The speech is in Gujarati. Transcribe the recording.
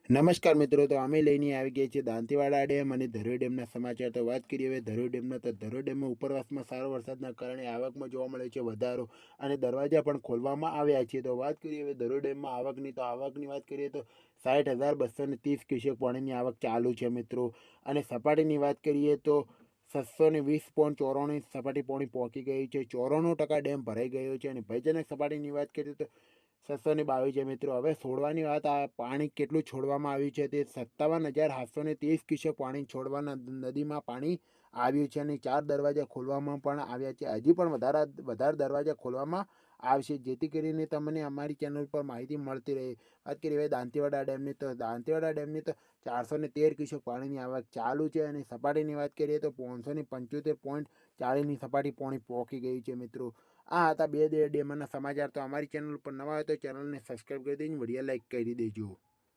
નમસ્કાર મિત્રો, તો અમે લઈને આવી ગયા છીએ દાંતીવાડા ડેમ અને ધરોઈ ડેમના સમાચાર. તો વાત કરીએ હવે ધરોઈ ડેમના, તો ધરોઈ ડેમમાં ઉપરવાસમાં સારો વરસાદના કારણે આવકમાં જોવા મળે છે વધારો અને દરવાજા પણ ખોલવામાં આવ્યા છે. તો વાત કરીએ હવે ધરોઈ ડેમમાં આવકની, તો આવકની વાત કરીએ તો 60,230 ક્યુસેક પાણીની આવક ચાલુ છે મિત્રો. અને સપાટીની વાત કરીએ તો 620.94 સપાટી પાણી પહોંચી ગઈ છે. 94% ડેમ ભરાઈ ગયો છે. અને ભયજનક સપાટીની વાત કરીએ તો 622 છે મિત્રો. હવે છોડવાની વાત, આ પાણી કેટલું છોડવામાં આવ્યું છે તે 57,730 ક્યુસેક પાણી છોડવાના નદીમાં પાણી આવ્યું છે. અને 4 દરવાજા ખોલવામાં પણ આવ્યા છે. હજી પણ વધારે દરવાજા ખોલવામાં આવશે, જેથી કરીને તમને અમારી ચેનલ પર માહિતી મળતી રહે. વાત કરીએ હવે દાંતીવાડા ડેમની, તો દાંતીવાડા ડેમની તો 413 ક્યુસેક પાણીની આવક ચાલુ છે. અને સપાટીની વાત કરીએ તો 575.40ની સપાટી પાણી પહોંચી ગઈ છે મિત્રો. આ હતા બે ડેમના સમાચાર. તો અમારી ચેનલ પર નવા હોય તો ચેનલને સબસ્ક્રાઈબ કરી દેજો, વિડીયો લાઈક કરી દેજો.